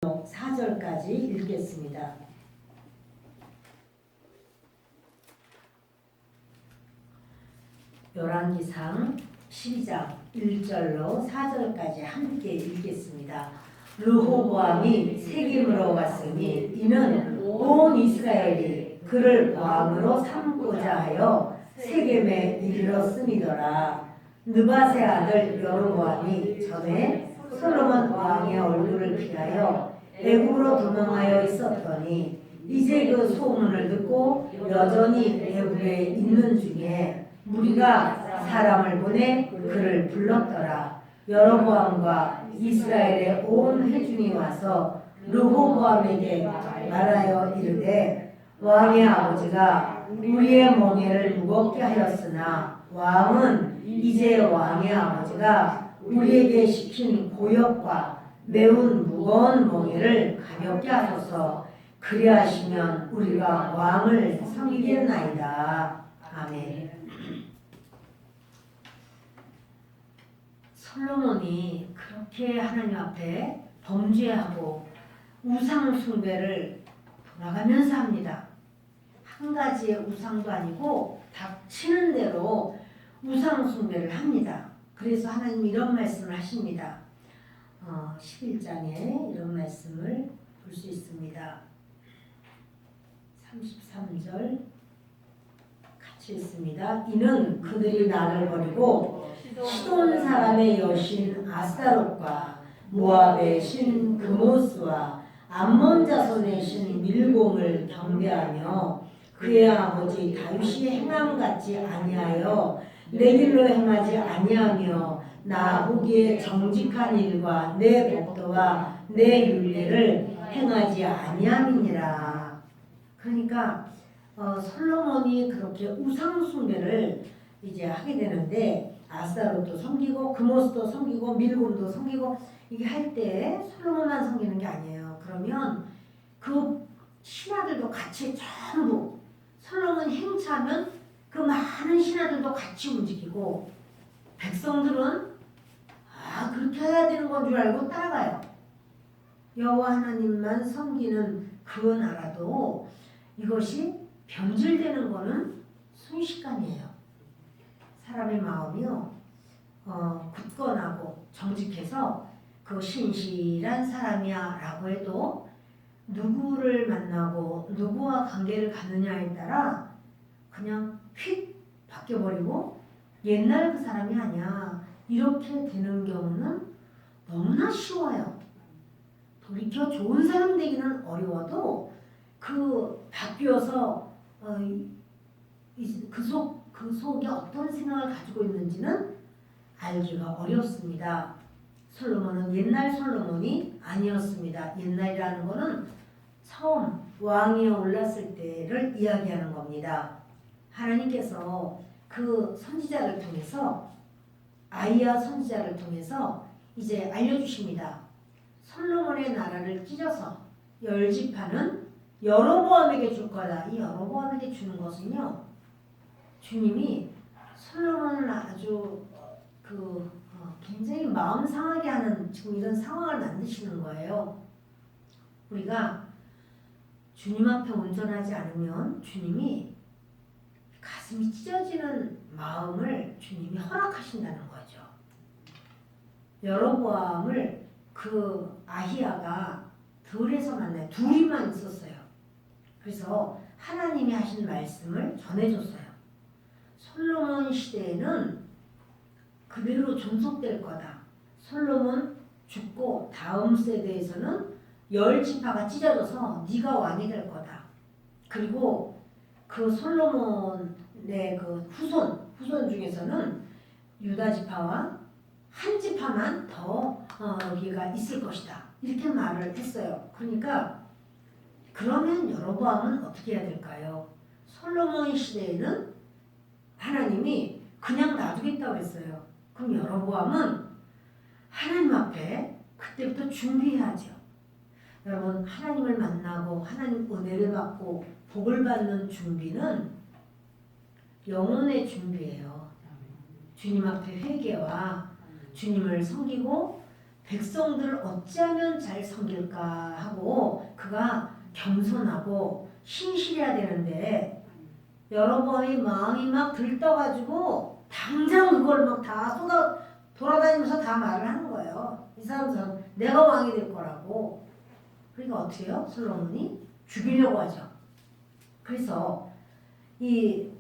4절까지 읽겠습니다. 열왕기상 12장 1절로 4절까지 함께 읽겠습니다. 르호보암이 세겜으로 왔으니 이는 온 이스라엘이 그를 왕으로 삼고자 하여 세겜에 이르렀음이더라. 느밧의 아들 여로보암이 전에 솔로몬 왕의 얼굴을 피하여 애굽으로 도망하여 있었더니 이제 그 소문을 듣고 여전히 애굽에 있는 중에 무리가 사람을 보내 그를 불렀더라. 여로보암과 이스라엘의 온 회중이 와서 르호보암에게 말하여 이르되 왕의 아버지가 우리의 멍에를 무겁게 하였으나 왕은 이제 왕의 아버지가 우리에게 시킨 고역과 매운 무거운 멍에를 가볍게 하소서. 그리하시면 우리가 왕을 섬기겠나이다. 아멘. 솔로몬이 그렇게 하나님 앞에 범죄하고 우상 숭배를 돌아가면서 합니다. 한 가지의 우상도 아니고 닥치는 대로 우상 숭배를 합니다. 그래서 하나님이 이런 말씀을 하십니다. 11장에 이런 말씀을 볼 수 있습니다. 33절 같이 읽습니다. 이는 그들이 나를 버리고 시돈 사람의 여신 아스타롯과 모압의 신 그모스와 암몬 자손의 신 밀공을 경배하며 그의 아버지 다윗이 행함 같이 아니하여 내 길로 행하지 아니하며 나 보기에 정직한 일과 내 법도와 내 율례를 행하지 아니함이니라. 그러니까 솔로몬이 그렇게 우상 숭배를 이제 하게 되는데 아스타롯도 섬기고 그모스도 섬기고 밀곰도 섬기고 이게 할 때 솔로몬만 섬기는 게 아니에요. 그러면 그 신하들도 같이 전부 솔로몬 행차하면 그 많은 신하들도 같이 움직이고 백성들은 그렇게 해야 되는 건 줄 알고 따라가요. 여호와 하나님만 섬기는 그 나라도 이것이 변질되는 거는 순식간이에요. 사람의 마음이요 굳건하고 정직해서 그 신실한 사람이야 라고 해도 누구를 만나고 누구와 관계를 갖느냐에 따라 그냥 휙 바뀌어버리고 옛날 그 사람이 아니야 이렇게 되는 경우는 너무나 쉬워요. 돌이켜 좋은 사람 되기는 어려워도 그 바뀌어서 그 속에 어떤 생각을 가지고 있는지는 알기가 어렵습니다. 솔로몬은 옛날 솔로몬이 아니었습니다. 옛날이라는 것은 처음 왕위에 올랐을 때를 이야기하는 겁니다. 하나님께서 그 선지자를 통해서 아이야 선지자를 통해서 이제 알려주십니다. 솔로몬의 나라를 찢어서 10지파는 여로보암에게 줄 거다. 이 여로보암에게 주는 것은요, 주님이 솔로몬을 아주 굉장히 마음 상하게 하는 지금 이런 상황을 만드시는 거예요. 우리가 주님 앞에 온전하지 않으면 주님이 가슴이 찢어지는 마음을 주님이 허락하신다는 거죠. 여로보암을 그 아히야가 들에서 만나요. 둘이만 있었어요. 그래서 하나님이 하신 말씀을 전해줬어요. 솔로몬 시대에는 그대로 존속될 거다. 솔로몬 죽고 다음 세대에서는 10지파가 찢어져서 네가 왕이 될 거다. 그리고 그 솔로몬의 그 후손 중에서는 유다 지파와 한 지파만 더 여기가 있을 것이다. 이렇게 말을 했어요. 그러니까 그러면 여로보암은 어떻게 해야 될까요? 솔로몬 시대에는 하나님이 그냥 놔두겠다고 했어요. 그럼 여로보암은 하나님 앞에 그때부터 준비해야죠. 여러분 하나님을 만나고 하나님 은혜를 받고 복을 받는 준비는 영혼의 준비예요. 주님 앞에 회개와 주님을 섬기고 백성들을 어찌하면 잘 섬길까 하고 그가 겸손하고 신실해야 되는데 여로보암이 마음이 막 들떠가지고 당장 그걸 막 다 쏟아 돌아다니면서 다 말을 하는 거예요. 이 사람들은 내가 왕이 될 거라고. 그러니까 어떻게 해요? 솔로몬이 죽이려고 하죠. 그래서 이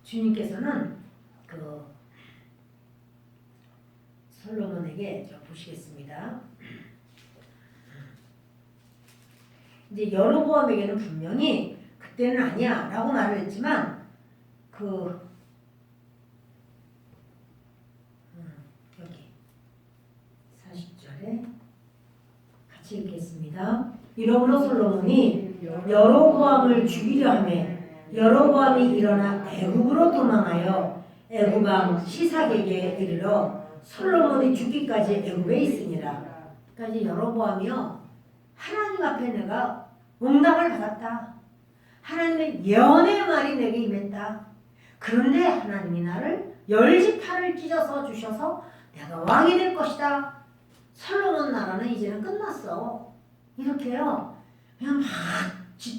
주님께서는 그 솔로몬에게 보시겠습니다. 이제 여로보암에게는 분명히 그때는 아니야 라고 말을 했지만 여기 40절에 같이 읽겠습니다. 이러므로 솔로몬이 여로보암을 죽이려 하며 여로보암이 일어나 애굽으로 도망하여 애굽 왕 시삭에게 이르러 솔로몬이 죽기까지 애굽에 있으니라. 그러니까 이제 여로보암이요 하나님 앞에 내가 응답을 받았다. 하나님의 예언의 말이 내게 임했다. 그런데 하나님이 나를 10지파를 찢어서 주셔서 내가 왕이 될 것이다. 솔로몬 나라는 이제는 끝났어. 이렇게요. 그냥 막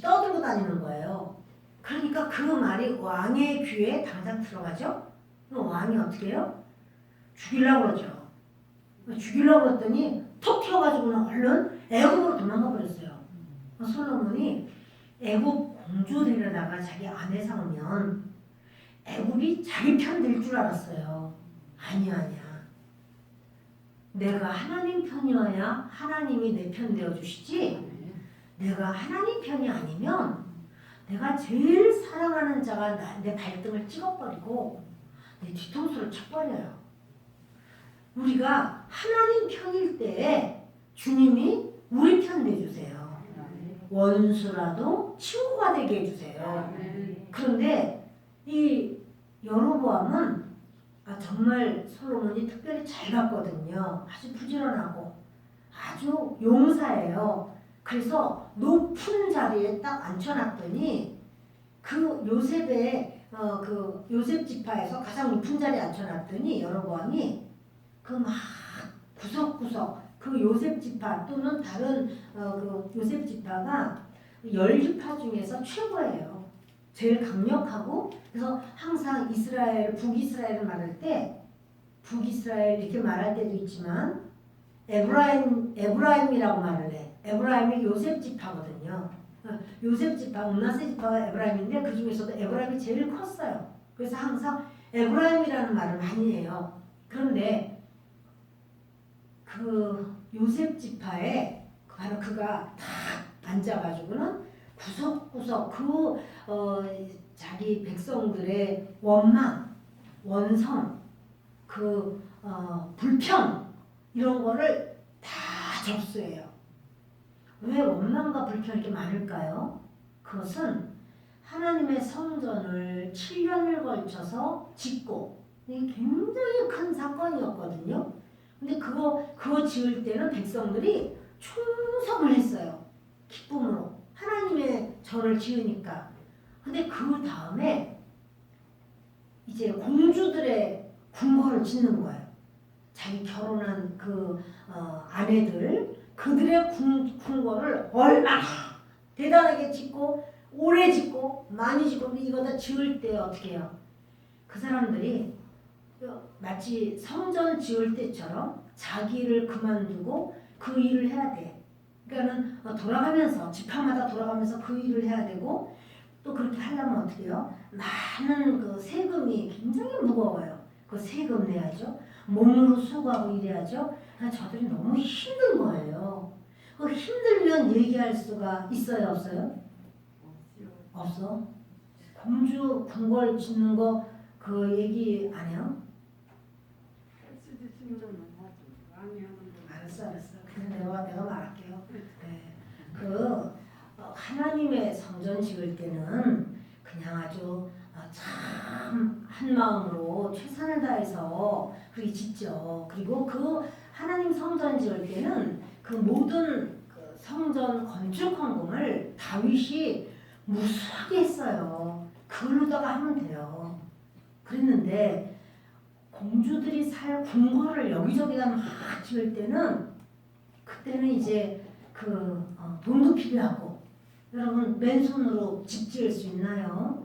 떠들고 다니는 거예요. 그러니까 그 말이 왕의 귀에 당장 들어가죠. 왕이 어떻게 해요? 죽이려고 그러죠. 죽이려고 그랬더니 톡 튀어가지고는 얼른 애굽으로 도망가 버렸어요. 솔로몬이 애굽 공주 데려다가 자기 아내 삼으면 애굽이 자기 편 될 줄 알았어요. 아니야. 내가 하나님 편이어야 하나님이 내 편 되어주시지, 내가 하나님 편이 아니면 내가 제일 사랑하는 자가 내 발등을 찍어버리고 내 뒤통수를 쳐버려요. 우리가 하나님 편일 때 주님이 우리 편 돼주세요. 원수라도 친구가 되게 해주세요. 그런데 이 여로보암은 정말 솔로몬이 특별히 잘 갔거든요. 아주 부지런하고 아주 용사예요. 그래서 높은 자리에 딱 앉혀놨더니 그 요셉의 그 요셉 지파에서 가장 높은 자리에 앉혀놨더니 여로보암이 그 막 구석구석 그 요셉 지파 또는 다른 그 요셉 지파가 10지파 중에서 최고예요. 제일 강력하고, 그래서 항상 이스라엘, 북이스라엘을 말할 때 북이스라엘 이렇게 말할 때도 있지만 에브라임이라고 말을 해. 에브라임이 요셉 지파거든요. 요셉 지파, 므낫세 지파가 에브라임인데 그 중에서도 에브라임이 제일 컸어요. 그래서 항상 에브라임이라는 말을 많이 해요. 그런데 그 요셉 지파에 바로 그가 다 앉아가지고는 구석구석 자기 백성들의 원망, 원성, 불평 이런 거를 다 접수해요. 왜 원망과 불평이 이렇게 많을까요? 그것은 하나님의 성전을 7년을 걸쳐서 짓고 이게 굉장히 큰 사건이었거든요. 근데 그거 지을 때는 백성들이 충성을 했어요. 기쁨으로. 하나님의 전을 지으니까. 근데 그 다음에 이제 공주들의 궁궐을 짓는 거예요. 자기 결혼한 그 아내들, 그들의 궁궐을 얼마나 대단하게 짓고 오래 짓고 많이 짓고. 근데 이거 다 지을 때 어떻게 해요? 그 사람들이 마치 성전 지을 때처럼 자기를 그만두고 그 일을 해야 돼. 그러니까는 돌아가면서 지파마다 돌아가면서 그 일을 해야 되고, 또 그렇게 하려면 어떻게 해요? 많은 그 세금이 굉장히 무거워요. 그 세금 내야죠. 몸으로 수고하고 일해야죠. 저들이 너무 힘든 거예요. 그 힘들면 얘기할 수가 있어요, 없어요? 없어. 공주 궁궐 짓는 거 그 얘기 안 해요? 알았어. 그냥 내가 말할게요. 네. 하나님의 성전 지을 때는 그냥 아주 참 한 마음으로 최선을 다해서 그렇게 짓죠. 그리고 그 하나님 성전 지을 때는 그 모든 그 성전 건축 헌금을 다윗이 무수하게 했어요. 그걸로다가 하면 돼요. 그랬는데 공주들이 살 궁궐을 여기저기다 막 지을 때는 그때는 이제 돈도 필요하고 여러분 맨손으로 집 지을 수 있나요?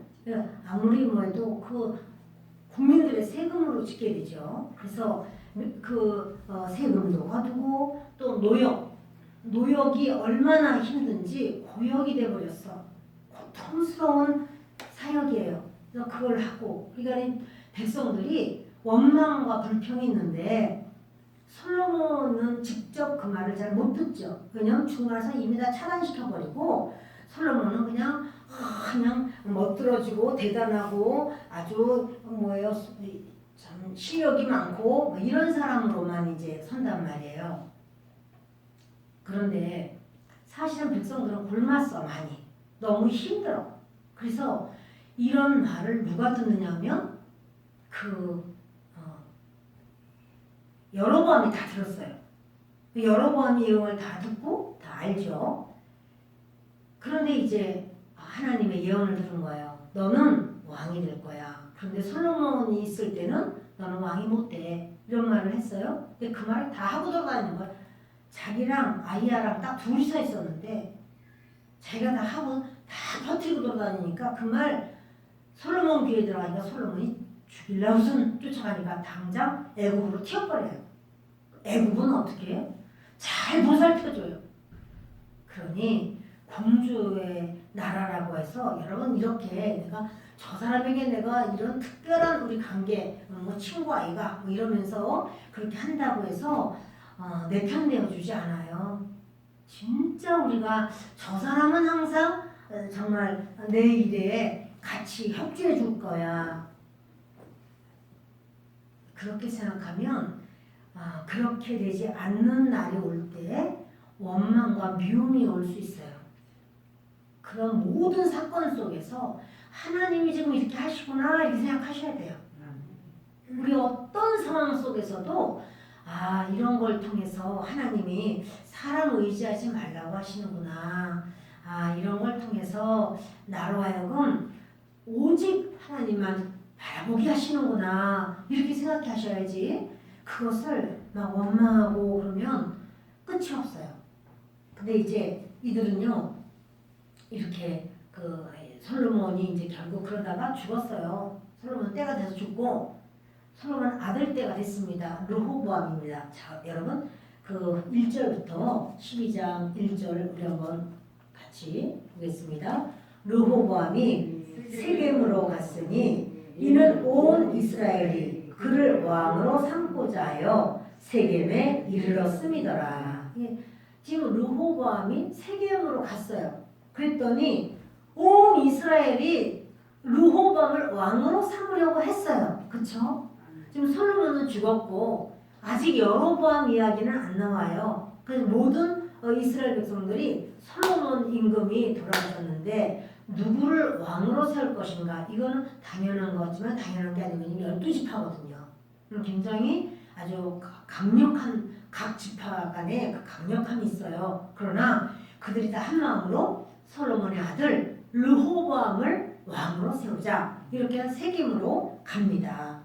아무리 뭐해도 국민들의 세금으로 짓게 되죠. 그래서 세금도 거두고 또 노역이 얼마나 힘든지 고역이 돼버렸어. 고통스러운 사역이에요. 그래서 그걸 하고 그러니까 백성들이 원망과 불평이 있는데 솔로몬은 직접 그 말을 잘 못 듣죠. 왜냐하면 중간에서 이미 다 차단시켜버리고 솔로몬은 그냥 멋들어지고 대단하고 아주 참 실력이 많고 뭐 이런 사람으로만 이제 선단 말이에요. 그런데 사실은 백성들은 굶었어 많이. 너무 힘들어. 그래서 이런 말을 누가 듣느냐면 여로보암이 다 들었어요. 여로보암이 이런 걸 다 듣고 다 알죠. 그런데 이제 하나님의 예언을 들은 거예요. 너는 왕이 될 거야. 그런데 솔로몬이 있을 때는 너는 왕이 못 돼. 이런 말을 했어요. 근데 그 말을 다 하고 들어가는 거야. 자기랑 아이야랑 딱 둘이서 있었는데 자기가 다 하고 다 버티고 돌아다니니까 그 말 솔로몬 귀에 들어가니까 솔로몬이 죽이려고선 쫓아가니까 당장 애굽으로 튀어버려요. 애굽은 어떻게 해요? 잘 보살펴줘요. 그러니 공주의 나라라고 해서 여러분 이렇게 저 사람에게 내가 이런 특별한 우리 관계 친구 아이가 이러면서 그렇게 한다고 해서 내 편 되어주지 않아요. 진짜 우리가 저 사람은 항상 정말 내 일에 같이 협조해 줄 거야. 그렇게 생각하면 그렇게 되지 않는 날이 올 때 원망과 미움이 올 수 있어요. 그런 모든 사건 속에서 하나님이 지금 이렇게 하시구나 이렇게 생각하셔야 돼요. 우리 어떤 상황 속에서도 이런 걸 통해서 하나님이 사람 의지하지 말라고 하시는구나. 이런 걸 통해서 나로 하여금 오직 하나님만 바라보게 하시는구나. 이렇게 생각하셔야지 그것을 막 원망하고 그러면 끝이 없어요. 근데 이제 이들은요 이렇게 솔로몬이 이제 결국 그러다가 죽었어요. 솔로몬 때가 돼서 죽고 솔로몬 아들 때가 됐습니다. 르호보암입니다. 자, 여러분 1절부터 12장 1절 우리 한번 같이 보겠습니다. 르호보암이 세겜으로 갔으니 이는 온 이스라엘이 그를 왕으로 삼고자 하여 세겜에 이르렀음이더라. 지금 르호보암이 세겜으로 갔어요. 그랬더니 온 이스라엘이 르호보암을 왕으로 삼으려고 했어요. 그쵸? 지금 솔로몬은 죽었고 아직 여로보암 이야기는 안 나와요. 그래서 모든 이스라엘 백성들이 솔로몬 임금이 돌아가셨는데 누구를 왕으로 세울 것인가? 이거는 당연한 거지만 당연한 게 아니면 12지파거든요. 굉장히 아주 강력한 각 지파 간에 강력함이 있어요. 그러나 그들이 다 한마음으로 솔로몬의 아들 르호보암을 왕으로 세우자 이렇게 세겜으로 갑니다.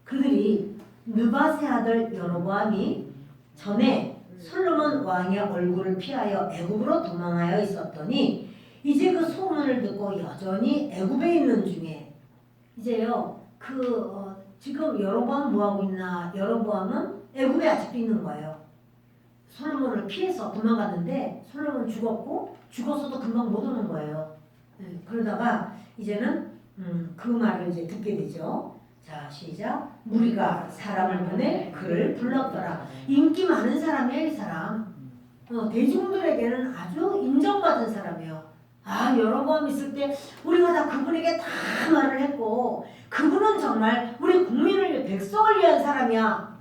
그들이 느밧의 아들 여로보암이 전에 솔로몬 왕의 얼굴을 피하여 애굽으로 도망하여 있었더니 이제 그 소문을 듣고 여전히 애굽에 있는 중에 이제요 지금 여로보암 뭐하고 있나? 여로보암은 애굽에 아직도 있는 거예요. 솔로몬을 피해서 도망갔는데 솔로몬 죽었고 죽었어도 금방 못 오는 거예요. 그러다가 이제는 그 말을 이제 듣게 되죠. 자, 시작. 무리가 사람을 보내 그를 불렀더라. 인기 많은 사람이야, 이 사람. 대중들에게는 아주 인정받은 사람이에요. 여로보암 있을 때 우리가 다 그분에게 다 말을 했고 그분은 정말 우리 국민을 위해 백성을 위한 사람이야.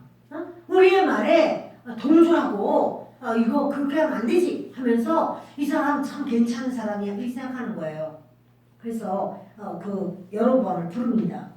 우리의 말에 동조하고 이거 그렇게 하면 안 되지 하면서 이 사람 참 괜찮은 사람이야 이렇게 생각하는 거예요. 그래서 여로보암을 부릅니다.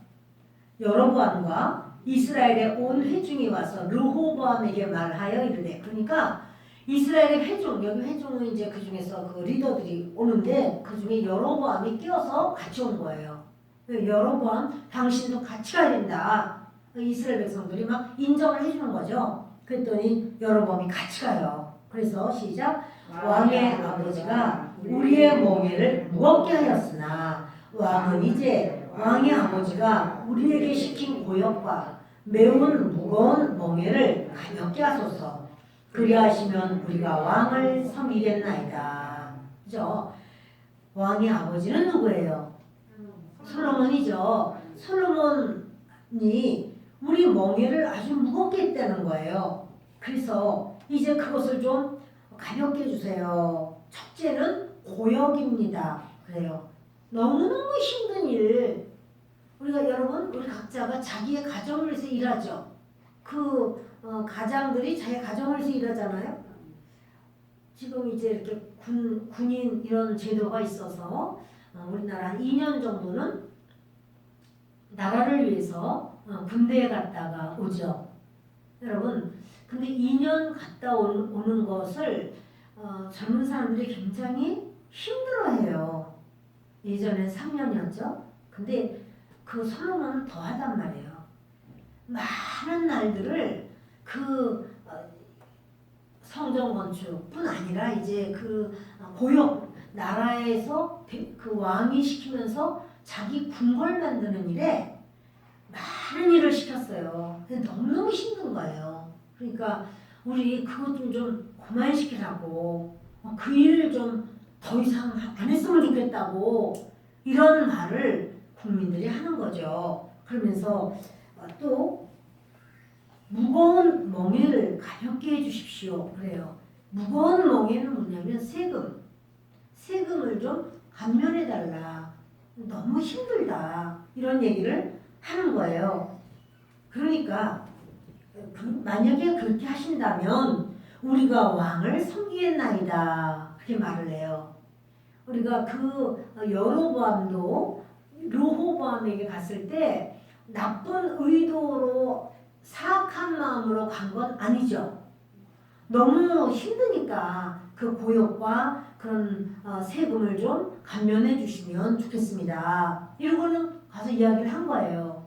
여로보암과 이스라엘의 온 회중이 와서 르호보암에게 말하여 이르되 그러니까 이스라엘의 회중 여기 회중은 이제 그 중에서 그 리더들이 오는데 그 중에 여로보암이 끼어서 같이 온 거예요. 여로보암 당신도 같이 가야 된다. 이스라엘 백성들이 막 인정을 해주는 거죠. 그랬더니 여로보암이 같이 가요. 그래서 시작. 왕의 아버지가 우리의 멍에를 무겁게 하였으나 왕은 이제 왕의 아버지가 우리에게 시킨 고역과 매운 무거운 멍에를 가볍게 하소서. 그리하시면 우리가 왕을 섬기겠나이다. 그죠? 왕의 아버지는 누구예요? 솔로몬이죠. 솔로몬이 우리 멍에를 아주 무겁게 했다는 거예요. 그래서 이제 그것을 좀 가볍게 해주세요. 첫째는 고역입니다. 그래요. 너무너무 힘든 일. 우리가 여러분, 우리 각자가 자기의 가정을 위해서 일하죠. 가장들이 자기 가정을 위해서 일하잖아요. 지금 이제 이렇게 군인 이런 제도가 있어서 우리나라 한 2년 정도는 나라를 위해서 군대에 갔다가 오죠. 여러분, 근데 2년 갔다 오는 것을 젊은 사람들이 굉장히 힘들어해요. 예전엔 3년이었죠. 근데 그 솔로몬은 더 하단 말이에요. 많은 날들을 성전 건축뿐 아니라 이제 고역 나라에서 그 왕이 시키면서 자기 궁궐 만드는 일에 많은 일을 시켰어요. 근데 너무너무 힘든 거예요. 그러니까 우리 그것 좀 그만시키라고, 그 일을 좀 더 이상 안 했으면 좋겠다고 이런 말을 국민들이 하는 거죠. 그러면서 또 무거운 멍에를 가볍게 해주십시오. 그래요. 무거운 멍에는 뭐냐면 세금을 좀 감면해달라. 너무 힘들다. 이런 얘기를 하는 거예요. 그러니까 만약에 그렇게 하신다면 우리가 왕을 섬기겠나이다. 그렇게 말을 해요. 우리가 여로보암도 르호보암에게 갔을 때 나쁜 의도로 사악한 마음으로 간 건 아니죠. 너무 힘드니까 그 고역과 그런 세금을 좀 감면해 주시면 좋겠습니다. 이러고는 가서 이야기를 한 거예요.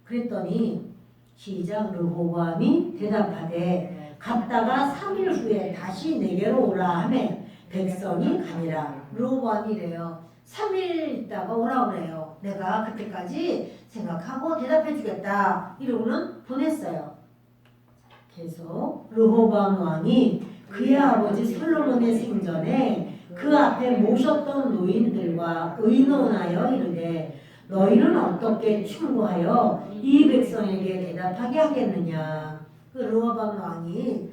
그랬더니 시작. 르호보암이 대답하되 갔다가 3일 후에 다시 내게로 오라 하매 백성이 가니라. 르호보암이래요. 3일 있다가 오라 그래요. 내가 그때까지 생각하고 대답해 주겠다. 이러고는 보냈어요. 계속 르호보암 왕이 그의 아버지 솔로몬의 생전에 그 앞에 모셨던 노인들과 의논하여 이르되 너희는 어떻게 충고하여 이 백성에게 대답하게 하겠느냐. 르호보암 왕이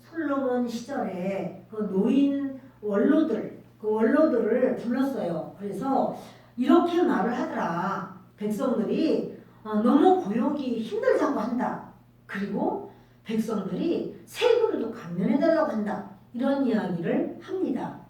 솔로몬 시절에 그 노인 원로들을 불렀어요. 그래서 이렇게 말을 하더라. 백성들이 너무 고역이 힘들다고 한다. 그리고 백성들이 세금도 감면해달라고 한다. 이런 이야기를 합니다.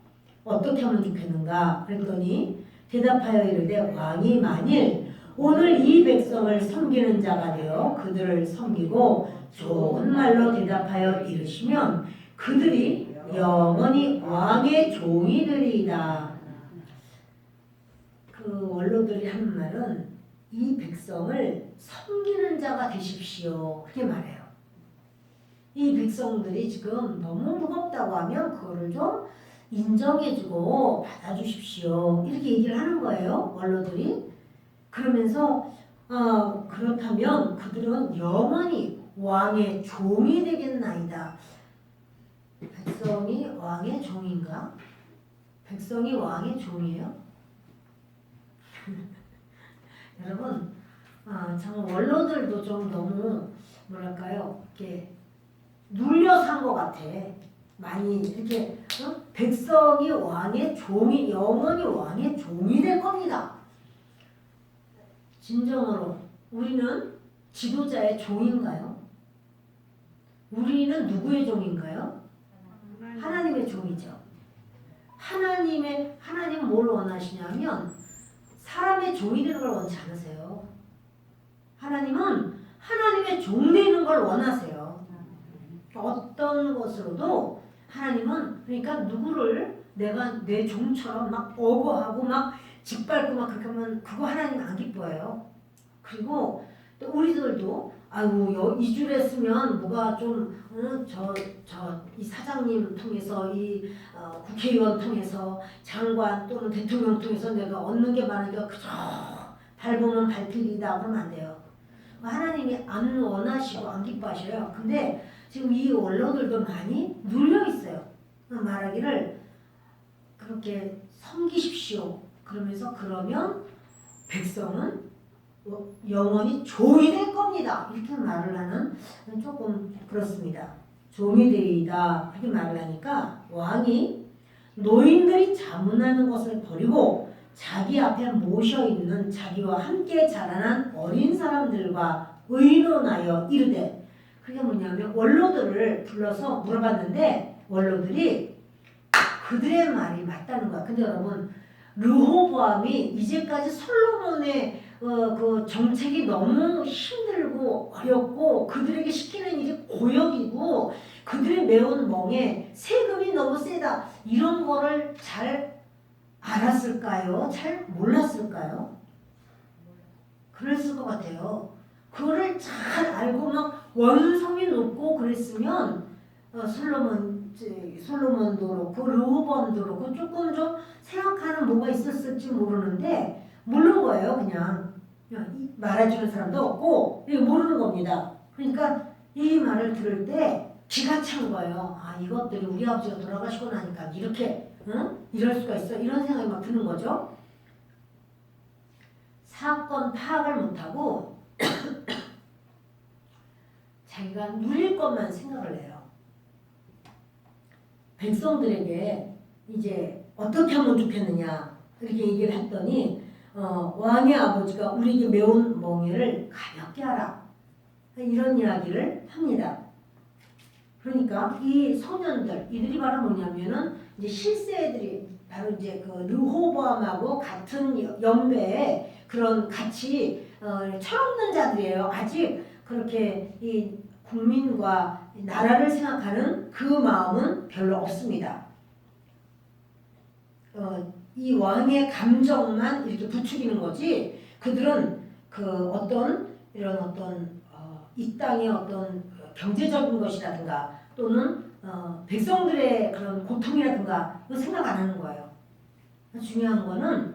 어떻게 하면 좋겠는가? 그랬더니 대답하여 이르되 왕이 만일 오늘 이 백성을 섬기는 자가 되어 그들을 섬기고 좋은 말로 대답하여 이르시면 그들이 영원히 왕의 종이 되리이다. 그 원로들이 하는 말은 이 백성을 섬기는 자가 되십시오. 그렇게 말해요. 이 백성들이 지금 너무 무겁다고 하면 그거를 좀 인정해주고 받아주십시오. 이렇게 얘기를 하는 거예요. 원로들이. 그러면서 그렇다면 그들은 영원히 왕의 종이 되겠나이다. 백성이 왕의 종인가? 백성이 왕의 종이에요? 여러분, 정말 원로들도 좀 너무 뭐랄까요? 이렇게 눌려 산 것 같아. 많이 이렇게 백성이 왕의 종이 영원히 왕의 종이 될 겁니다. 진정으로 우리는 지도자의 종인가요? 우리는 누구의 종인가요? 하나님의 종이죠. 하나님은 뭘 원하시냐면 사람의 종이 되는 걸 원치 않으세요. 하나님은 하나님의 종 되는 걸 원하세요. 어떤 것으로도 하나님은 그러니까 누구를 내가 내 종처럼 막 억어하고 막 짓밟고 막 그렇게 하면 그거 하나님 안 기뻐해요. 그리고 또 우리들도 아이고 이 줄 했으면 뭐가 좀 이 사장님 통해서 이 국회의원 통해서 장관 또는 대통령 통해서 내가 얻는 게 많으니까 그저 밟으면 발길이다 그러면 안 돼요. 하나님이 안 원하시고 안 기뻐하셔요. 근데 지금 이 원로들도 많이 눌려 있어요. 말하기를 그렇게 섬기십시오. 그러면서 그러면 백성은 영원히 종이 될 겁니다. 이렇게 말을 하는 조금 그렇습니다. 종이 되이다 그렇게 말을 하니까 왕이 노인들이 자문하는 것을 버리고 자기 앞에 모셔있는 자기와 함께 자라난 어린 사람들과 의논하여 이르되, 그게 뭐냐면 원로들을 불러서 물어봤는데 원로들이 그들의 말이 맞다는 거야. 근데 여러분 르호보암이 이제까지 솔로몬의 그 정책이 너무 힘들고 어렵고 그들에게 시키는 일이 고역이고 그들의 매운 멍에 세금이 너무 세다 이런 거를 잘 알았을까요? 잘 몰랐을까요? 그랬을 것 같아요. 그거를 잘 알고 막 원성이 높고 그랬으면 솔로몬도 그렇고 르호보암도 그렇고 조금 좀 생각하는 뭐가 있었을지 모르는데 모르는 거예요. 그냥 말해주는 사람도 없고 모르는 겁니다. 그러니까 이 말을 들을 때 기가 찬 거예요. 이것들이 우리 아버지가 돌아가시고 나니까 이렇게 이럴 수가 있어 이런 생각이 막 드는 거죠. 사건 파악을 못하고 자기가 누릴 것만 생각을 해요. 백성들에게 이제 어떻게 하면 좋겠느냐 이렇게 얘기를 했더니 왕의 아버지가 우리에게 매운 멍에를 가볍게 하라 이런 이야기를 합니다. 그러니까 이 소년들 이들이 바로 뭐냐면은 이제 실세들이 바로 이제 그 르호보암하고 같은 연배의 그런 같이 철없는 자들이에요. 아직 그렇게 이 국민과 나라를 생각하는 그 마음은 별로 없습니다. 이 왕의 감정만 이렇게 부추기는 거지 그들은 그 어떤 이런 어떤 이 땅의 어떤 경제적인 것이라든가 또는 백성들의 그런 고통이라든가 이거 생각 안 하는 거예요. 중요한 거는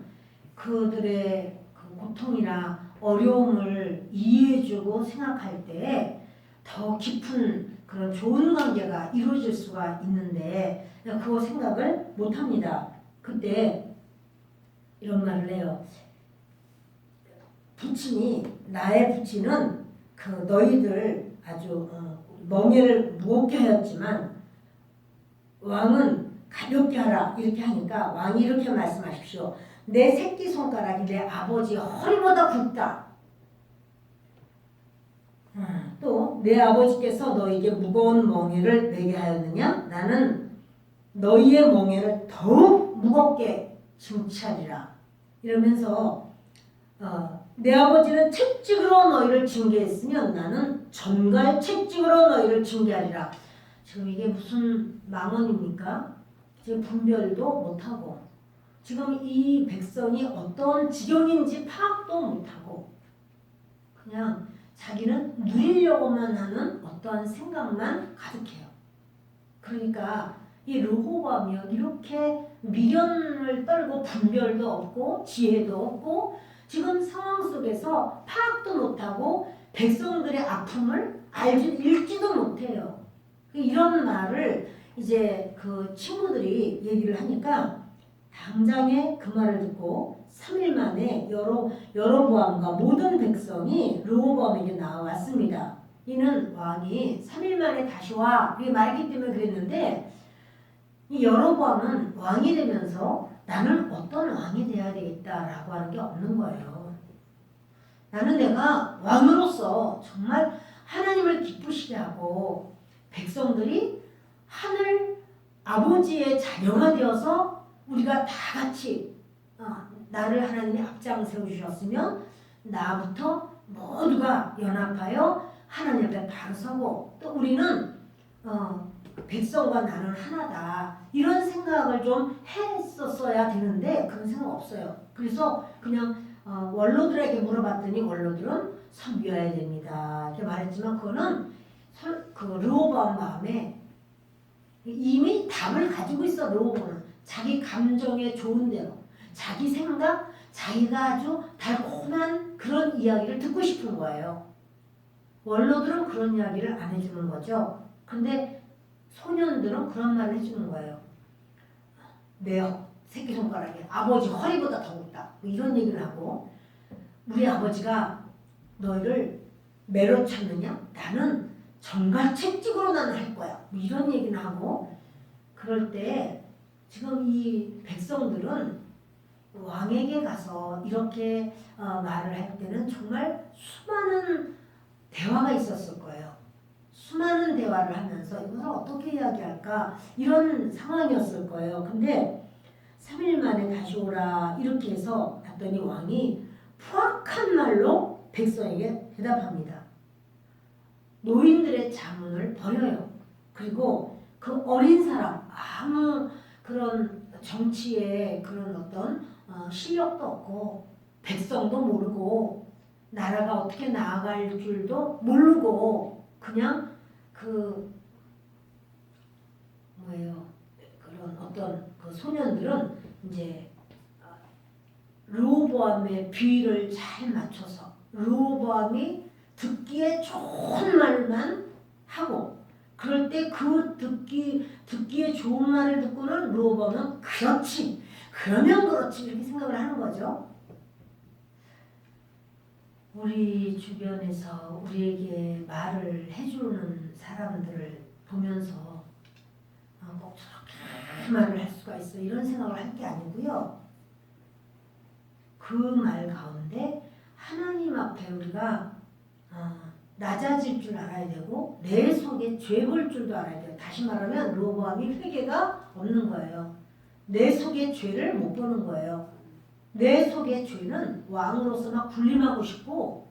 그들의 그 고통이나 어려움을 이해해주고 생각할 때 더 깊은 그런 좋은 관계가 이루어질 수가 있는데 그거 생각을 못합니다. 그때 이런 말을 해요. 나의 부친은 그 너희들 아주 멍에를 무겁게 하였지만 왕은 가볍게 하라 이렇게 하니까 왕이 이렇게 말씀하십시오. 내 새끼손가락이 내 아버지 허리보다 굵다. 또 내 아버지께서 너에게 무거운 멍에를 매게 하였느냐? 나는 너희의 멍에를 더욱 무겁게 징치하리라. 이러면서 내 아버지는 채찍으로 너희를 징계했으면 나는 전갈 채찍으로 너희를 징계하리라. 지금 이게 무슨 망언입니까? 지금 분별도 못하고 지금 이 백성이 어떤 지경인지 파악도 못하고 그냥 자기는 누리려고만 하는 어떠한 생각만 가득해요. 그러니까 이 르호보암이요 이렇게 미련을 떨고 분별도 없고 지혜도 없고 지금 상황 속에서 파악도 못하고 백성들의 아픔을 읽지도 못해요. 이런 말을 이제 그 친구들이 얘기를 하니까 당장에 그 말을 듣고 3일 만에 여로보암과 모든 백성이 르호보암에게 나왔습니다. 이는 왕이 3일 만에 다시 와 이렇게 말했기 때문에 그랬는데 이 여로보암은 왕이 되면서 나는 어떤 왕이 돼야 되겠다라고 하는 게 없는 거예요. 나는 내가 왕으로서 정말 하나님을 기쁘시게 하고 백성들이 하늘 아버지의 자녀가 되어서 우리가 다 같이 나를 하나님이 앞장 세우셨으면 나부터 모두가 연합하여 하나님 앞에 바로 서고 또 우리는 백성과 나는 하나다 이런 생각을 좀 했었어야 되는데 그런 생각 없어요. 그래서 그냥 원로들에게 물어봤더니 원로들은 섬겨야 됩니다. 이렇게 말했지만 그거는 그 르호보암 마음에 이미 답을 가지고 있어. 르호보암은 자기 감정에 좋은 대로 자기 생각, 자기가 아주 달콤한 그런 이야기를 듣고 싶은 거예요. 원로들은 그런 이야기를 안 해주는 거죠. 근데 소년들은 그런 말을 해주는 거예요. 내 새끼손가락이 아버지 허리보다 더 굵다. 뭐 이런 얘기를 하고, 우리 아버지가 너희를 매로 쳤느냐? 나는 정갈채찍으로 나는 할 거야. 뭐 이런 얘기는 하고, 그럴 때 지금 이 백성들은 왕에게 가서 이렇게 말을 할 때는 정말 수많은 대화가 있었을 거예요. 수많은 대화를 하면서 이것을 어떻게 이야기할까 이런 상황이었을 거예요. 근데 3일 만에 다시 오라 이렇게 해서 갔더니 왕이 포악한 말로 백성에게 대답합니다. 노인들의 자문을 버려요. 그리고 그 어린 사람 아무 그런 정치에 그런 어떤 실력도 없고 백성도 모르고 나라가 어떻게 나아갈 줄도 모르고 그냥 그 뭐예요? 그런 어떤 그 소년들은 이제 르호보암의 비위를 잘 맞춰서 르호보암이 듣기에 좋은 말만 하고 그럴 때 그 듣기에 좋은 말을 듣고는 르호보암은 그렇지 그러면 그렇지 이렇게 생각을 하는 거죠. 우리 주변에서 우리에게 말을 해주는 사람들을 보면서 꼭 저렇게 말을 할 수가 있어 이런 생각을 할 게 아니고요. 그 말 가운데 하나님 앞에 우리가 낮아질 줄 알아야 되고 내 속에 죄 볼 줄도 알아야 돼요. 다시 말하면 르호보암이 회개가 없는 거예요. 내 속에 죄를 못 보는 거예요. 내 속의 죄는 왕으로서 막 군림하고 싶고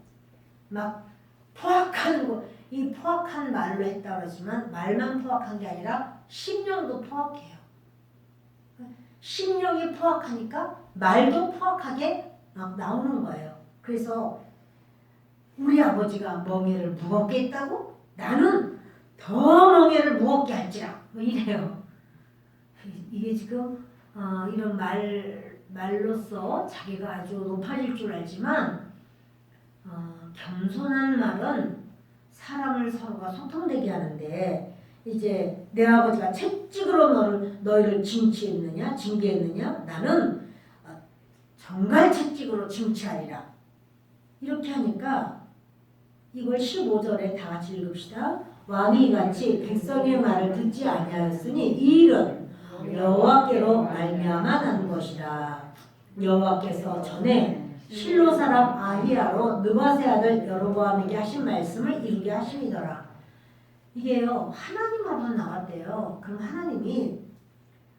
막 포악하는 거, 이 포악한 말로 했다고 하지만 말만 포악한 게 아니라 심령도 포악해요. 심령이 포악하니까 말도 포악하게 막 나오는 거예요. 그래서 우리 아버지가 멍에를 무겁게 했다고? 나는 더 멍에를 무겁게 할지라 뭐 이래요. 이게 지금 이런 말로써 자기가 아주 높아질 줄 알지만 겸손한 말은 사람을 서로가 소통되게 하는데 이제 내 아버지가 채찍으로 너희를 징계했느냐? 나는 정갈 채찍으로 징치하리라. 이렇게 하니까 이걸 15절에 다 같이 읽읍시다. 왕이 이같이 백성의 말을 듣지 아니하였으니 이 일은 여호와께로 말미암아 난 것이라. 여호와께서 전에 실로 사람 아히야로 느밧의 아들 여로보암에게 하신 말씀을 이루게 하심이더라. 이게요 하나님으로부터 나왔대요. 그럼 하나님이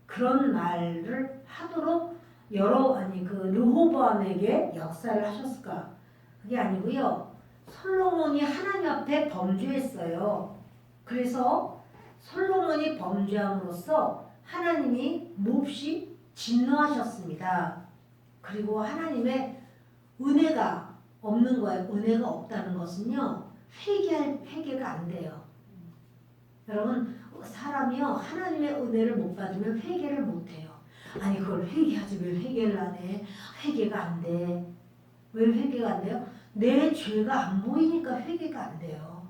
그런 말을 하도록 그 르호보암에게 역사를 하셨을까? 그게 아니고요. 솔로몬이 하나님 앞에 범죄했어요. 그래서 솔로몬이 범죄함으로써 하나님이 몹시 진노하셨습니다. 그리고 하나님의 은혜가 없는 거예요. 은혜가 없다는 것은요. 회개가 안 돼요. 여러분 사람이요. 하나님의 은혜를 못 받으면 회개를 못 해요. 아니 그걸 회개하지 왜 회개를 안 해? 회개가 안 돼. 왜 회개가 안 돼요? 내 죄가 안 보이니까 회개가 안 돼요.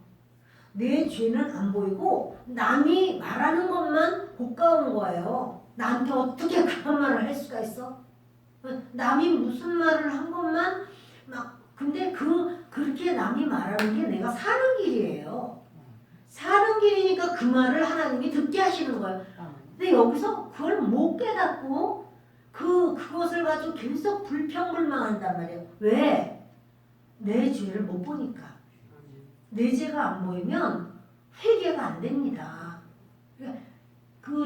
내 죄는 안 보이고 남이 말하는 것만 고가운 거예요. 나한테 어떻게 그런 말을 할 수가 있어? 남이 무슨 말을 한 것만 근데 그렇게 남이 말하는 게 내가 사는 길이에요. 사는 길이니까 그 말을 하나님이 듣게 하시는 거예요. 근데 여기서 그걸 못 깨닫고 그것을 가지고 계속 불평불만한단 말이에요. 왜? 내 죄를 못 보니까. 내 죄가 안 보이면 회개가 안 됩니다.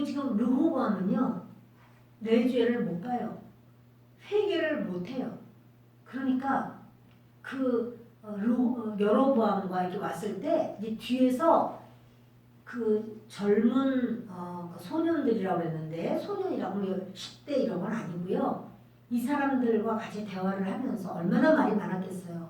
지금 르호보암은요. 내 죄를 못 봐요. 회개를 못 해요. 그러니까 여로보암과 이렇게 왔을 때 이제 뒤에서 그 젊은 소년들이라고 그랬는데 소년이라고 하면 10대 이런 건 아니고요. 이 사람들과 같이 대화를 하면서 얼마나 말이 많았겠어요.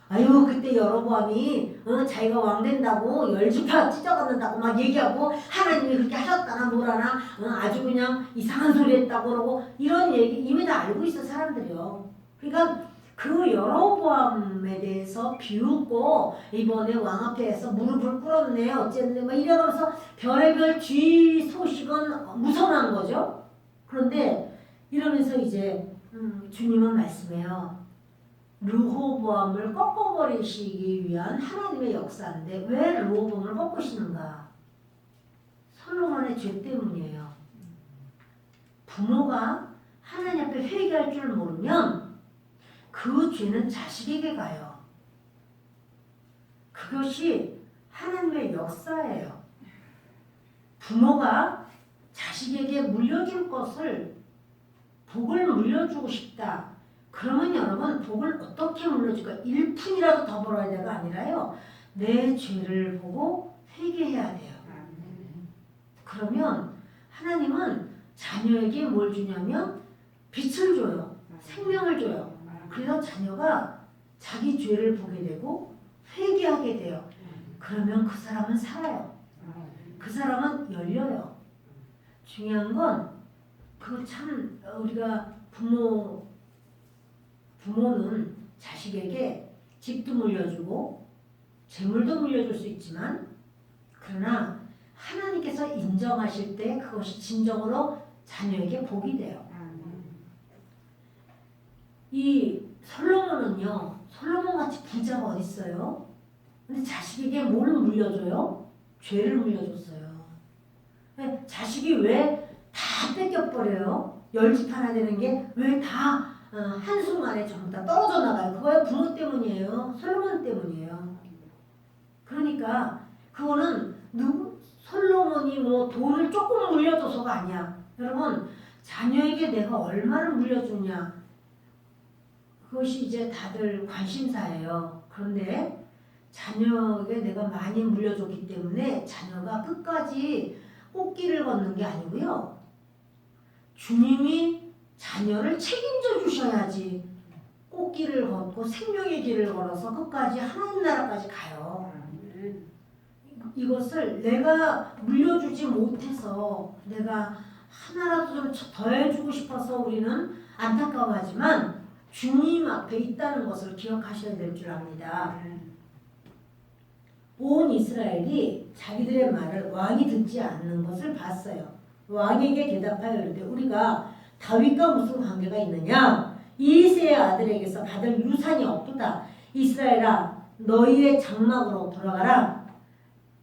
아유 그때 여로보암이 자기가 왕 된다고 열지파 찢어갖는다고 막 얘기하고 하나님이 그렇게 하셨다나 뭐라나 아주 그냥 이상한 소리 했다고 그러고 이런 얘기 이미 다 알고 있어 사람들이요. 그러니까 그 여로보암에 대해서 비웃고 이번에 왕 앞에서 무릎을 꿇었네 어쨌네 막 이러면서 별의별 뒤 소식은 무성한 거죠. 그런데 이러면서 이제 주님은 말씀해요. 르호보암을 꺾어버리시기 위한 하나님의 역사인데 왜 르호보암을 꺾으시는가? 솔로몬의 죄 때문이에요. 부모가 하나님 앞에 회개할 줄 모르면 그 죄는 자식에게 가요. 그것이 하나님의 역사예요. 부모가 자식에게 물려줄 것을 복을 물려주고 싶다. 그러면 여러분 복을 어떻게 물려줄까? 1푼이라도 더 벌어야 돼가 아니라요. 내 죄를 보고 회개해야 돼요. 그러면 하나님은 자녀에게 뭘 주냐면 빛을 줘요. 생명을 줘요. 그래서 자녀가 자기 죄를 보게 되고 회개하게 돼요. 그러면 그 사람은 살아요. 그 사람은 열려요. 중요한 건 그 참 우리가 부모는 자식에게 집도 물려주고 재물도 물려줄 수 있지만 그러나 하나님께서 인정하실 때 그것이 진정으로 자녀에게 복이 돼요. 이 솔로몬은요. 솔로몬같이 부자가 어디 있어요? 근데 자식에게 뭘 물려줘요? 죄를 물려줬어요. 자식이 왜 다 뺏겨버려요? 열지파나 되는 게 왜 다 한순간에 전부 다 떨어져 나가요? 그거야 부모 때문이에요. 솔로몬 때문이에요. 그러니까 그거는 솔로몬이 뭐 돈을 조금 물려줘서가 아니야. 여러분 자녀에게 내가 얼마를 물려주냐 그것이 이제 다들 관심사예요. 그런데 자녀에게 내가 많이 물려줬기 때문에 자녀가 끝까지 꽃길을 걷는 게 아니고요. 주님이 자녀를 책임져 주셔야지 꽃길을 걷고 생명의 길을 걸어서 끝까지 하나님 나라까지 가요. 이것을 내가 물려주지 못해서 내가 하나라도 좀 더 해주고 싶어서 우리는 안타까워하지만 주님 앞에 있다는 것을 기억하셔야 될 줄 압니다. 온 이스라엘이 자기들의 말을 왕이 듣지 않는 것을 봤어요. 왕에게 대답하여 이르되 우리가 다윗과 무슨 관계가 있느냐? 이새의 아들에게서 받을 유산이 없도다. 이스라엘아 너희의 장막으로 돌아가라.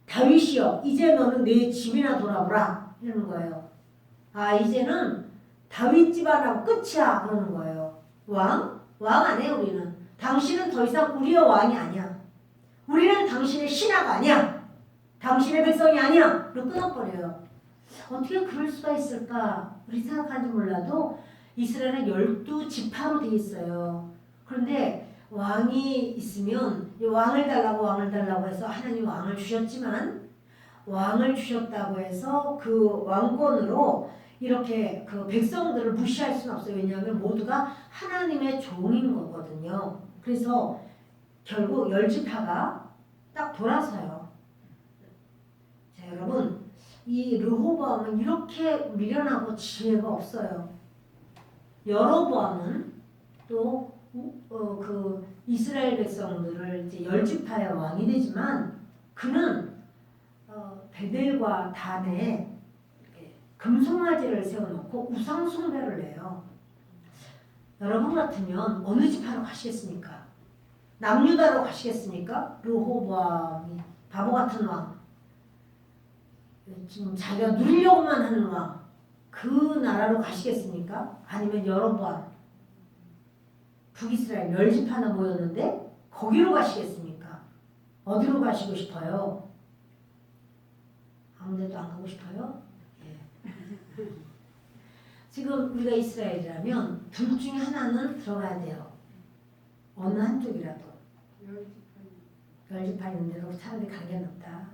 다윗이여 이제 너는 내 집이나 돌아보라. 이러는 거예요. 아 이제는 다윗 집안하고 끝이야 그러는 거예요. 왕 안 해요 우리는. 당신은 더 이상 우리의 왕이 아니야. 우리는 당신의 신하가 아니야. 당신의 백성이 아니야. 로 끊어버려요. 어떻게 그럴 수가 있을까? 우리 생각하는지 몰라도 이스라엘은 12지파로 돼 있어요. 그런데 왕이 있으면 왕을 달라고 해서 하나님 왕을 주셨지만 왕을 주셨다고 해서 그 왕권으로 이렇게 그 백성들을 무시할 수는 없어요. 왜냐하면 모두가 하나님의 종인 거거든요. 그래서 결국 10지파가 딱 돌아서요. 자, 여러분 이 르호보암은 이렇게 미련하고 지혜가 없어요. 여로보암은 또 그 이스라엘 백성들을 이제 10지파의 왕이 되지만 그는 베델과 단에 금송아지를 세워놓고 우상 숭배를 해요. 여러분 같으면 어느 지파로 가시겠습니까? 남유다로 가시겠습니까? 르호보암이 바보 같은 왕, 지금 자기가 누리려고만 하는 왕, 그 나라로 가시겠습니까? 아니면 여로보암, 북이스라엘 10지파나 모였는데 거기로 가시겠습니까? 어디로 가시고 싶어요? 아무 데도 안 가고 싶어요? 예. 지금 우리가 이스라엘이라면 둘 중에 하나는 들어가야 돼요. 어느 한쪽이라도. 10지파 있는 데로 차라리 가는 게 낫다.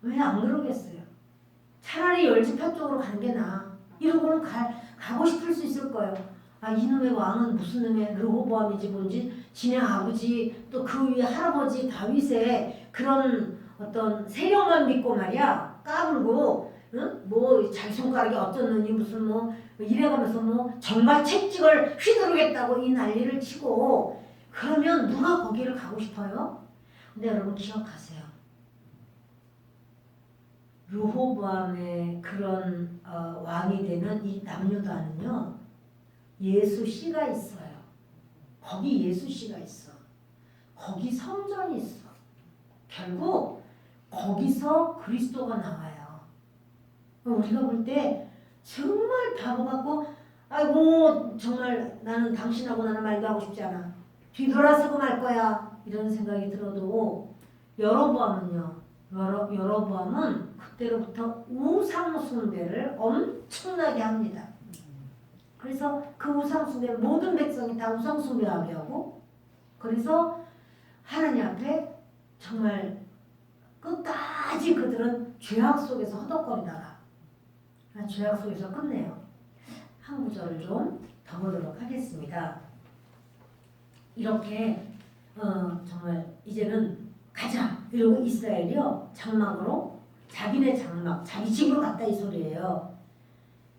왜 안 그러겠어요? 차라리 10지파 쪽으로 가는 게 나아. 이런 거는 가고 싶을 수 있을 거예요. 아 이놈의 왕은 무슨 놈의 르호보암인지 뭔지 지네 아버지 또 그 위에 할아버지 다윗의 그런 어떤 세력만 믿고 말이야 까불고 응? 뭐 자기 손가락이 어쩌느니 무슨 뭐 이래가면서 뭐 정말 채찍을 휘두르겠다고 이 난리를 치고 그러면 누가 거기를 가고 싶어요? 근데 여러분 기억하세요. 르호보암의 그런 왕이 되는 이 남유다는요. 예수 씨가 있어요. 거기 예수 씨가 있어. 거기 성전이 있어. 결국 거기서 그리스도가 나와요. 우리가 볼 때 정말 바보 같고 아이고 정말 나는 당신하고 나는 말도 하고 싶지 않아. 뒤돌아서고 말 거야. 이런 생각이 들어도 여로보암은 그때로부터 우상 숭배를 엄청나게 합니다. 그래서 그 우상 숭배 모든 백성이 다 우상 숭배하게 하고 그래서 하나님 앞에 정말 끝까지 그들은 죄악 속에서 허덕거리다가 죄악 속에서 끝내요. 한 구절을 좀 더 보도록 하겠습니다. 이렇게 정말 이제는 가자 이러고 이스라엘이요 장막으로 자기네 장막 자기 집으로 갔다 이 소리예요.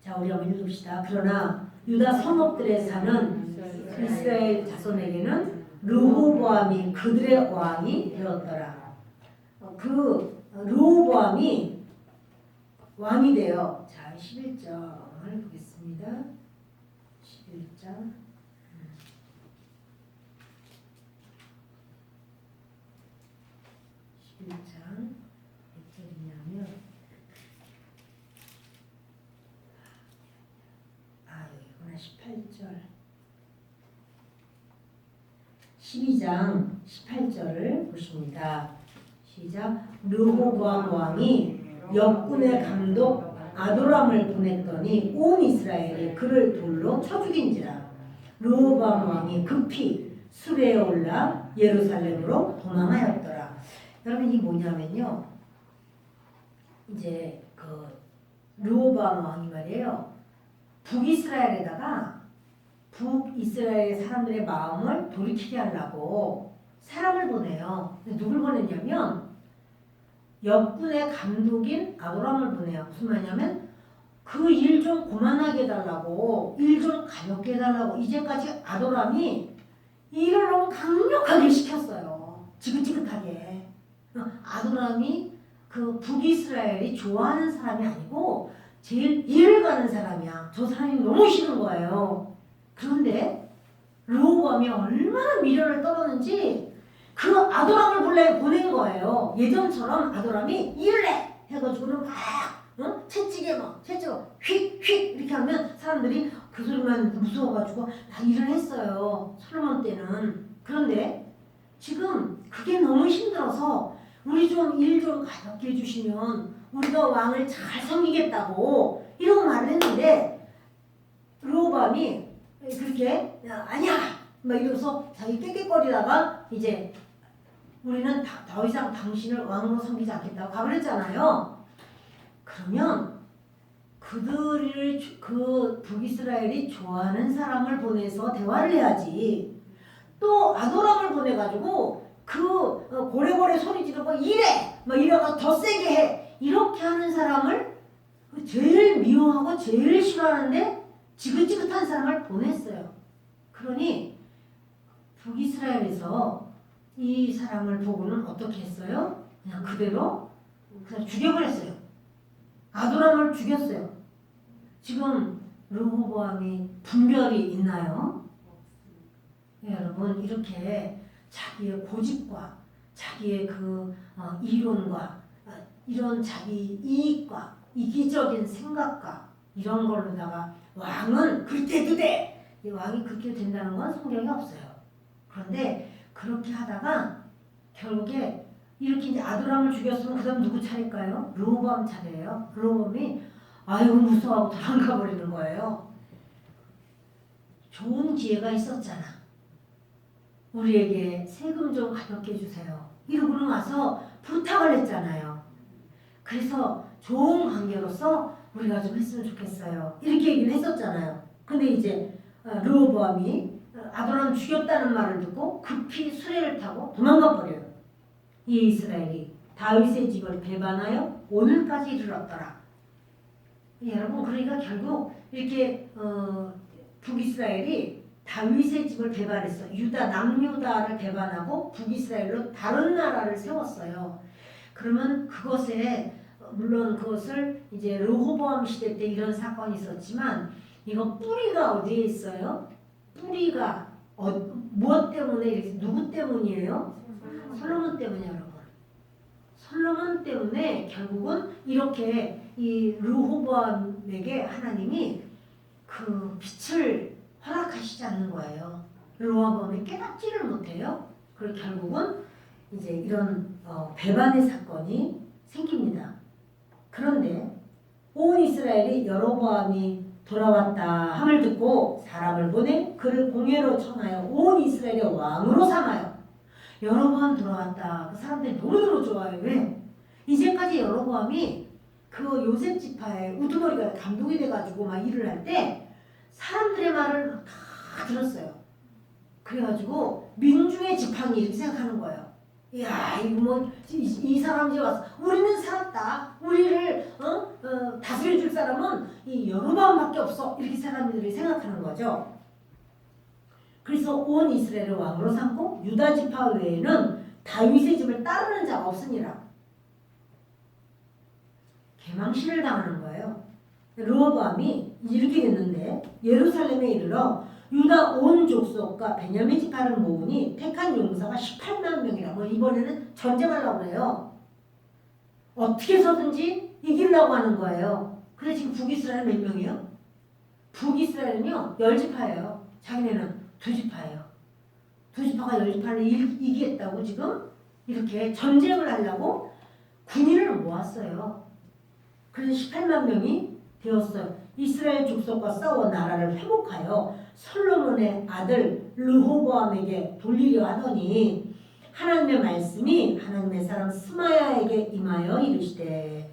자 우리 한번 읽읍시다. 그러나 유다 성읍들에 사는 이스라엘 자손에게는 르호보암이 그들의 왕이 되었더라. 그 르호보암이 왕이 돼요. 자 11장을 보겠습니다. 11장 11장 몇 절이냐면 여기구나 18절 12장 18절을 보십니다. 시작. 르호보암 왕이 역군의 감독 아도람을 보냈더니 온 이스라엘이 그를 돌로 쳐 죽인지라. 르호보암 왕이 급히 수레에 올라 예루살렘으로 도망하였더라. 여러분 이 뭐냐면요. 이제 그 르호보암 왕이 말이에요. 북이스라엘에다가 북이스라엘 사람들의 마음을 돌이키게 하려고 사람을 보내요. 근데 누굴 보냈냐면 역군의 감독인 아도람을 보내요. 무슨 말이냐면 그 일 좀 그만하게 해달라고 일 좀 가볍게 해달라고 이제까지 아도람이 일을 너무 강력하게 시켰어요. 지긋지긋하게. 아도람이 그 북이스라엘이 좋아하는 사람이 아니고 제일 이해를 가는 사람이야. 저 사람이 너무 싫은 거예요. 그런데 르호보암이 얼마나 미련을 떨었는지 그 아도람을 보낸 거예요. 예전처럼 아도람이 일을 해! 해가지고는 막 채찍에 휙휙 이렇게 하면 사람들이 그 소리만 무서워가지고 다 일을 했어요. 솔로몬 때는. 그런데 지금 그게 너무 힘들어서 우리 좀 일 좀 가볍게 해주시면 우리가 왕을 잘 섬기겠다고 이러고 말을 했는데 르호보암이 그렇게 아니야 막 이러면서 자기 깨깨거리다가 이제 우리는 더 이상 당신을 왕으로 섬기지 않겠다고 가버렸잖아요. 그러면 그들을 그 북이스라엘이 좋아하는 사람을 보내서 대화를 해야지. 또 아도람을 보내가지고 그 고래고래 소리 지르고 이래 막 이래가 더 세게 해 이렇게 하는 사람을 제일 미워하고 제일 싫어하는데 지긋지긋한 사람을 보냈어요. 그러니 북이스라엘에서 이 사람을 보고는 어떻게 했어요? 그냥 그대로 그냥 죽여버렸어요. 아도람을 죽였어요. 지금 르호보암이 분별이 있나요? 네, 여러분 이렇게 자기의 고집과 자기의 그 이론과 이런 자기 이익과 이기적인 생각과 이런 걸로다가 왕은 그렇게 돼. 이 왕이 그렇게 된다는 건 성경에 없어요. 그런데 그렇게 하다가 결국에 이렇게 이제 아도람을 죽였으면 그 다음 누구 차례일까요? 르호보암 차례예요. 르호보암이 아이고 무서워하고 도망가 버리는 거예요. 좋은 기회가 있었잖아. 우리에게 세금 좀 가볍게 해주세요. 이러고는 와서 부탁을 했잖아요. 그래서 좋은 관계로서 우리가 좀 했으면 좋겠어요. 이렇게 얘기를 했었잖아요. 근데 이제 르호보암이 아브라함 죽였다는 말을 듣고 급히 수레를 타고 도망가 버려요. 이 이스라엘이 다윗의 집을 배반하여 오늘까지 이르렀더라. 여러분, 그러니까 결국 이렇게 북이스라엘이 다윗의 집을 배반했어. 남유다를 배반하고 북이스라엘로 다른 나라를 세웠어요. 그러면 물론 그것을 이제 르호보암 시대 때 이런 사건이 있었지만, 이거 뿌리가 어디에 있어요? 뿌리가 무엇 때문에, 누구 때문이에요? 솔로몬 때문이에요, 여러분. 솔로몬 때문에 결국은 이렇게 이 르호보암에게 하나님이 그 빛을 허락하시지 않는 거예요. 르호보암이 깨닫지를 못해요. 그리고 결국은 이제 이런 배반의 사건이 생깁니다. 그런데 온 이스라엘이 여로보암이 돌아왔다 함을 듣고 사람을 보내 그를 공회로 청하여 온 이스라엘의 왕으로 삼아요. 여로보암 돌아왔다. 그 사람들이 너무너무 좋아요. 왜? 이제까지 여로보암이 그 요셉 지파에 우두머리가 감동이 돼가지고 막 일을 할 때 사람들의 말을 다 들었어요. 그래가지고 민중의 지팡이 이렇게 생각하는 거예요. 이야, 이 사람 이제 와서 우리는 살았다. 우리를 다스려줄 사람은 이 여로보암밖에 없어. 이렇게 사람들이 생각하는 거죠. 그래서 온 이스라엘을 왕으로 삼고 유다 지파 외에는 다윗의 집을 따르는 자가 없으니라. 개망신을 당하는 거예요. 르호보암이 이렇게 됐는데 예루살렘에 이르러 유다 온 족속과 베냐민 지파를 모으니 택한 용사가 18만 명이라. 이번에는 전쟁하려고 해요. 어떻게 해서든지 이기려고 하는 거예요. 근데 지금 북이스라엘 몇 명이에요? 북이스라엘은요 10지파예요. 자기네는 2지파예요. 2지파가 10지파를 이기겠다고 지금 이렇게 전쟁을 하려고 군인을 모았어요. 그래서 18만 명이 되었어요. 이스라엘 족속과 싸워 나라를 회복하여 솔로몬의 아들 르호보암에게 돌리려 하더니 하나님의 말씀이 하나님의 사람 스마야에게 임하여 이르시되,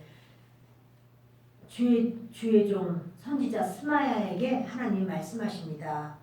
주의 종 선지자 스마야에게 하나님이 말씀하십니다.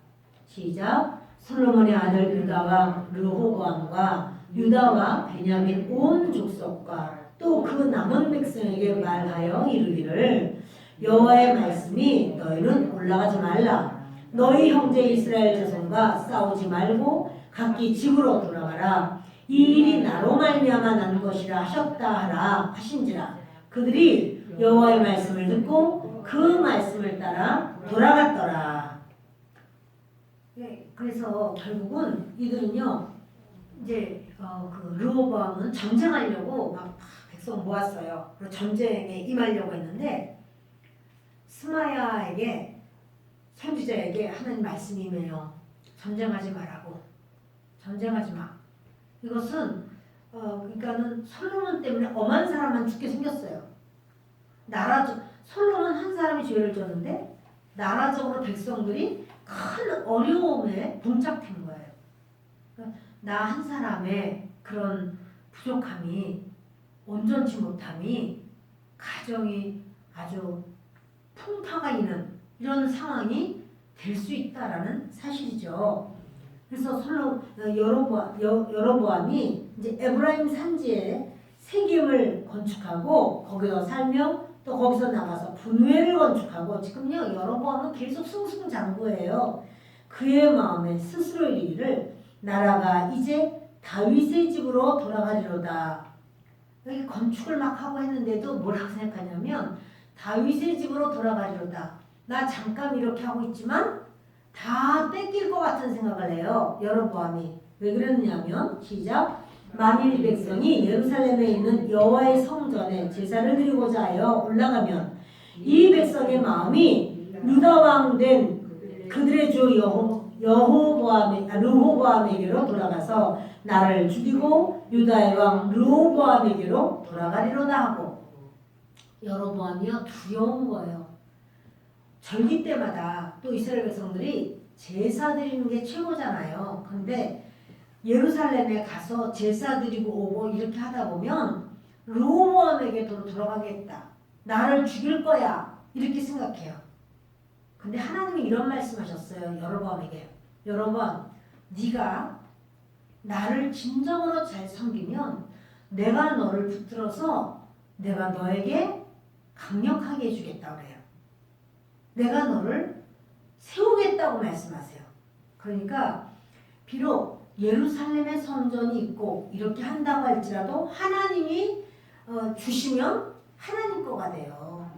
시작. 솔로몬의 아들 유다와 르호보암과 유다와 베냐민 온 족속과 또 그 남은 백성에게 말하여 이르기를, 여호와의 말씀이 너희는 올라가지 말라. 너희 형제 이스라엘 자손과 싸우지 말고 각기 집으로 돌아가라. 이 일이 나로 말미암아 난 것이라 하셨다 하라 하신지라. 그들이 여호와의 말씀을 듣고 그 말씀을 따라 돌아갔더라. 네, 그래서 결국은 이들은요 이제 그 르호보암은 전쟁하려고 막 백성 모았어요. 그리고 전쟁에 임하려고 했는데 스마야에게 선지자에게 하나님 말씀이 임해요. 전쟁하지 말라고. 전쟁하지 마. 이것은 그러니까는 솔로몬 때문에 엄한 사람만 죽게 생겼어요. 솔로몬 한 사람이 죄를 졌는데 나라적으로 백성들이 큰 어려움에 봉착된 거예요. 그러니까 나 한 사람의 그런 부족함이, 온전치 못함이 가정이 아주 풍파가 있는 이런 상황이 될 수 있다라는 사실이죠. 그래서 여로보암이 이제 에브라임 산지에 세겜을 건축하고 거기서 살며 또 거기서 나가서 분회를 건축하고, 지금요 여로보암은 계속 승승장구예요. 그의 마음에 스스로 이르기를 나라가 이제 다윗의 집으로 돌아가리로다. 여기 건축을 막 하고 했는데도 뭐라고 생각하냐면 다윗의 집으로 돌아가리로다. 나 잠깐 이렇게 하고 있지만 다 뺏길 것 같은 생각을 해요. 여로보암이. 왜 그랬냐면 시작. 만일 이 백성이 예루살렘에 있는 여호와의 성전에 제사를 드리고자 하여 올라가면 이 백성의 마음이 유다 왕 된 그들의 주 르호보암에게로 돌아가서 나를 죽이고 유다의 왕 르호보암에게로 돌아가리로다 하고. 여로보암이요 두려운 거예요. 절기 때마다 또 이스라엘 백성들이 제사 드리는 게 최고잖아요. 근데 예루살렘에 가서 제사 드리고 오고 이렇게 하다 보면 르호보암에게도 돌아가겠다. 나를 죽일 거야. 이렇게 생각해요. 근데 하나님이 이런 말씀하셨어요. 여로보암에게. 여로보암, 네가 나를 진정으로 잘 섬기면 내가 너를 붙들어서 내가 너에게 강력하게 해주겠다 그래요. 내가 너를 세우겠다고 말씀하세요. 그러니까 비록 예루살렘의 성전이 있고 이렇게 한다고 할지라도 하나님이 주시면 하나님 거가 돼요.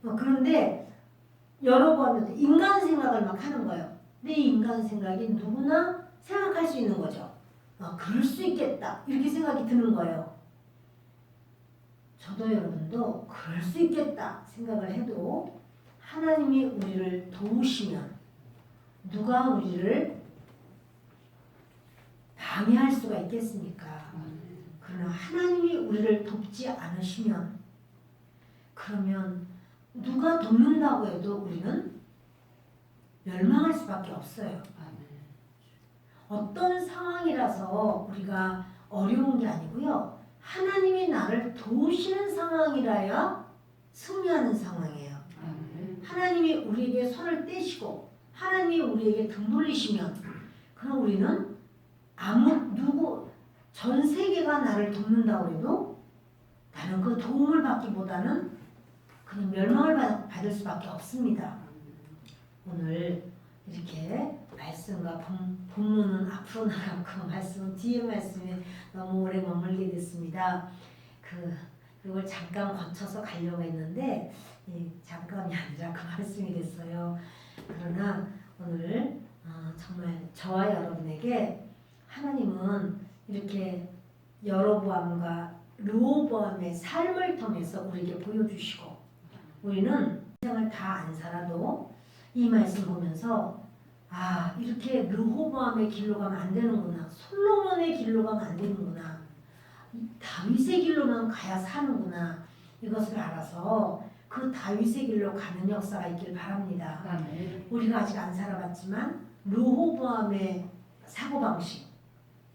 그런데 여러분 인간 생각을 막 하는 거예요. 내 인간 생각이 누구나 생각할 수 있는 거죠. 그럴 수 있겠다 이렇게 생각이 드는 거예요. 저도 여러분도 그럴 수 있겠다 생각을 해도 하나님이 우리를 도우시면 누가 우리를 방해할 수가 있겠습니까? 그러나 하나님이 우리를 돕지 않으시면 그러면 누가 돕는다고 해도 우리는 멸망할 수밖에 없어요. 어떤 상황이라서 우리가 어려운 게 아니고요. 하나님이 나를 도우시는 상황이라야 승리하는 상황이에요. 하나님이 우리에게 손을 떼시고 하나님이 우리에게 등 돌리시면 그럼 우리는 전 세계가 나를 돕는다고 해도 나는 그 도움을 받기보다는 그냥 멸망을 받을 수밖에 없습니다. 오늘 이렇게 말씀과 본문은 앞으로 나가고 말씀은 뒤에 말씀이 너무 오래 머물게 됐습니다. 그걸 잠깐 거쳐서 가려고 했는데 잠깐이 아니라 그 말씀이 됐어요. 그러나 오늘 정말 저와 여러분에게 하나님은 이렇게 여로보암과 르호보암의 삶을 통해서 우리에게 보여주시고 우리는 인생을 다 안 살아도 이 말씀 보면서 이렇게 르호보암의 길로 가면 안 되는구나. 솔로몬의 길로 가면 안 되는구나. 다윗의 길로만 가야 사는구나. 이것을 알아서 그 다윗의 길로 가는 역사가 있길 바랍니다. 우리가 아직 안 살아봤지만 르호보암의 사고방식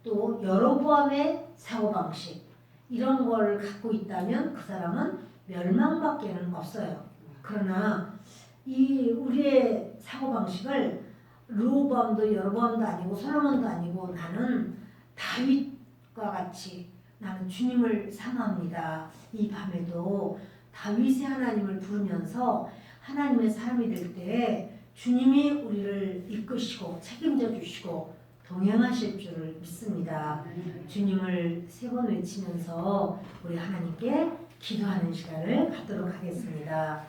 또 여로보암의 사고방식 이런 걸 갖고 있다면 그 사람은 멸망밖에는 없어요. 그러나 우리의 사고방식을 르호보암도 여로보암도 아니고 솔로몬도 아니고 나는 다윗과 같이 나는 주님을 사모합니다. 이 밤에도 다윗의 하나님을 부르면서 하나님의 사람이 될 때 주님이 우리를 이끄시고 책임져 주시고 동행하실 줄을 믿습니다. 주님을 3번 외치면서 우리 하나님께 기도하는 시간을 갖도록 하겠습니다.